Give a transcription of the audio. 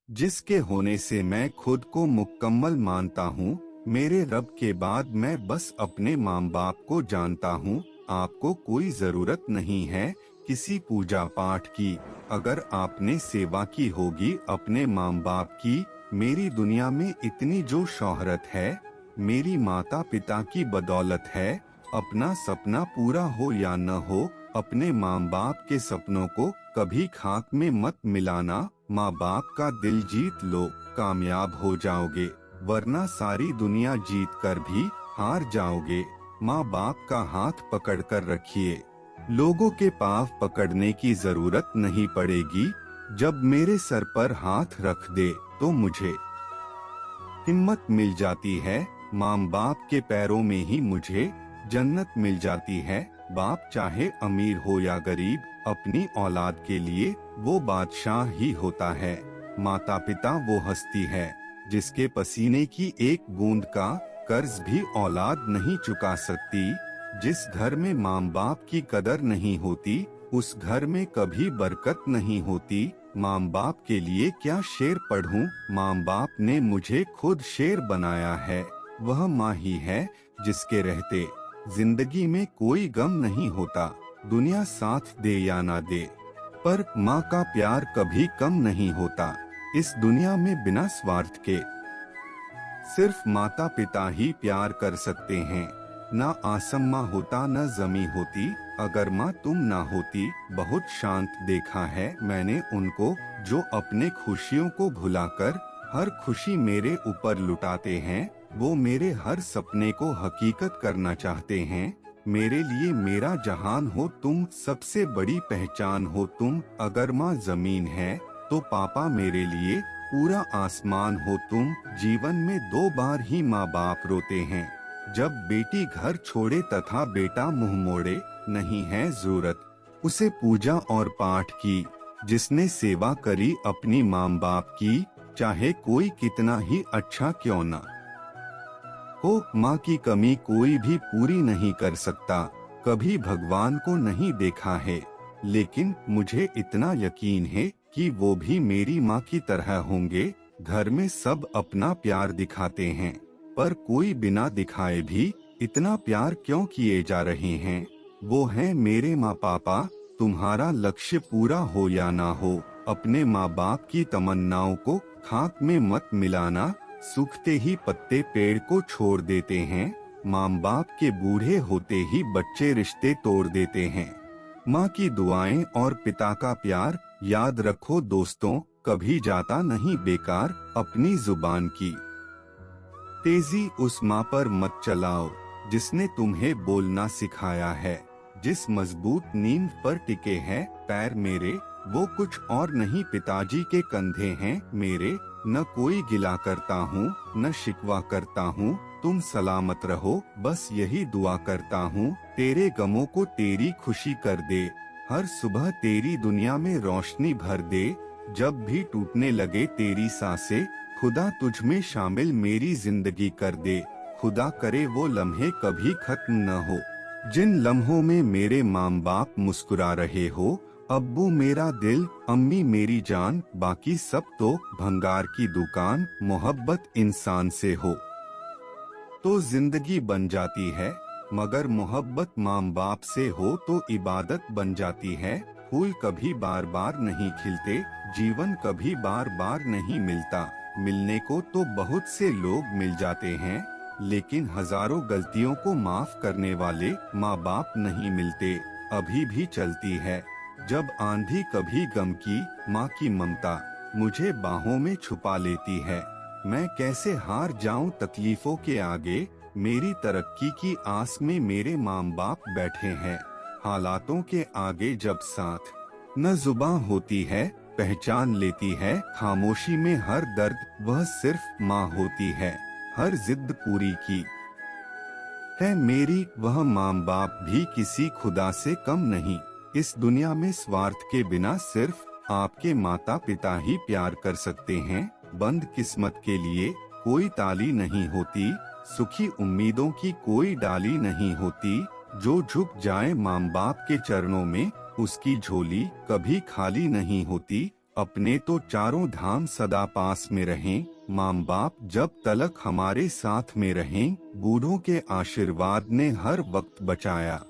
जिसके होने से मैं खुद को मुकम्मल मानता हूँ। मेरे रब के बाद मैं बस अपने माँ बाप को जानता हूँ। आपको कोई जरूरत नहीं है किसी पूजा पाठ की। अगर आपने सेवा की होगी अपने माँ बाप की। मेरी दुनिया में इतनी जो शोहरत है मेरी माता पिता की बदौलत है। अपना सपना पूरा हो या न हो, अपने माँ बाप के सपनों को कभी खाक में मत मिलाना। माँ बाप का दिल जीत लो, कामयाब हो जाओगे, वरना सारी दुनिया जीत कर भी हार जाओगे। माँ बाप का हाथ पकड़ कर रखिए, लोगों के पाँव पकड़ने की जरूरत नहीं पड़ेगी। जब मेरे सर पर हाथ रख दे तो मुझे हिम्मत मिल जाती है। माँ बाप के पैरों में ही मुझे जन्नत मिल जाती है। बाप चाहे अमीर हो या गरीब, अपनी औलाद के लिए वो बादशाह ही होता है। माता पिता वो हस्ती है जिसके पसीने की एक बूंद का कर्ज भी औलाद नहीं चुका सकती। जिस घर में माँ बाप की कदर नहीं होती उस घर में कभी बरकत नहीं होती। माँ बाप के लिए क्या शेर पढ़ूं, माँ बाप ने मुझे खुद शेर बनाया है। वह माँ ही है जिसके रहते जिंदगी में कोई गम नहीं होता। दुनिया साथ दे या ना दे, पर माँ का प्यार कभी कम नहीं होता। इस दुनिया में बिना स्वार्थ के सिर्फ माता पिता ही प्यार कर सकते हैं। ना आसमां होता न जमी होती अगर माँ तुम ना होती। बहुत शांत देखा है मैंने उनको जो अपने खुशियों को भुलाकर हर खुशी मेरे ऊपर लुटाते हैं। वो मेरे हर सपने को हकीकत करना चाहते हैं। मेरे लिए मेरा जहान हो तुम, सबसे बड़ी पहचान हो तुम। अगर माँ जमीन है तो पापा मेरे लिए पूरा आसमान हो तुम। जीवन में 2 बार ही माँ बाप रोते हैं, जब बेटी घर छोड़े तथा बेटा मुंह मोड़े। नहीं है जरूरत उसे पूजा और पाठ की, जिसने सेवा करी अपनी माँ बाप की, चाहे कोई कितना ही अच्छा क्यों ना हो। माँ की कमी कोई भी पूरी नहीं कर सकता। कभी भगवान को नहीं देखा है, लेकिन मुझे इतना यकीन है कि वो भी मेरी माँ की तरह होंगे। घर में सब अपना प्यार दिखाते हैं, पर कोई बिना दिखाए भी इतना प्यार क्यों किए जा रहे हैं। वो हैं मेरे माँ पापा। तुम्हारा लक्ष्य पूरा हो या ना हो, अपने माँ बाप की तमन्नाओं को खाक में मत मिलाना। सूखते ही पत्ते पेड़ को छोड़ देते हैं। माँ बाप के बूढ़े होते ही बच्चे रिश्ते तोड़ देते हैं। माँ की दुआएं और पिता का प्यार याद रखो दोस्तों, कभी जाता नहीं बेकार। अपनी जुबान की तेजी उस माँ पर मत चलाओ जिसने तुम्हें बोलना सिखाया है। जिस मजबूत नींव पर टिके हैं पैर मेरे, वो कुछ और नहीं पिताजी के कंधे हैं मेरे। न कोई गिला करता हूँ न शिकवा करता हूँ, तुम सलामत रहो बस यही दुआ करता हूँ। तेरे गमों को तेरी खुशी कर दे, हर सुबह तेरी दुनिया में रोशनी भर दे। जब भी टूटने लगे तेरी सांसें, खुदा तुझ में शामिल मेरी जिंदगी कर दे। खुदा करे वो लम्हे कभी खत्म न हो, जिन लम्हों में मेरे माँ बाप मुस्कुरा रहे हो। अब्बू मेरा दिल, अम्मी मेरी जान, बाकी सब तो भंगार की दुकान। मोहब्बत इंसान से हो तो जिंदगी बन जाती है, मगर मोहब्बत माँ बाप से हो तो इबादत बन जाती है। फूल कभी बार बार नहीं खिलते, जीवन कभी बार बार नहीं मिलता। मिलने को तो बहुत से लोग मिल जाते हैं, लेकिन हजारों गलतियों को माफ करने वाले माँ बाप नहीं मिलते। अभी भी चलती है जब आंधी कभी गम की, माँ की ममता मुझे बाहों में छुपा लेती है। मैं कैसे हार जाऊं तकलीफों के आगे, मेरी तरक्की की आस में मेरे माँ बाप बैठे हैं। हालातों के आगे जब साथ न जुबां होती है, पहचान लेती है खामोशी में हर दर्द, वह सिर्फ माँ होती है। हर जिद पूरी की है मेरी, वह माँ बाप भी किसी खुदा से कम नहीं। इस दुनिया में स्वार्थ के बिना सिर्फ आपके माता पिता ही प्यार कर सकते हैं। बंद किस्मत के लिए कोई ताली नहीं होती, सुखी उम्मीदों की कोई डाली नहीं होती। जो झुक जाए माँ बाप के चरणों में, उसकी झोली कभी खाली नहीं होती। अपने तो चारों धाम सदा पास में रहें, माँ बाप जब तलक हमारे साथ में रहें, बूढ़ों के आशीर्वाद ने हर वक्त बचाया।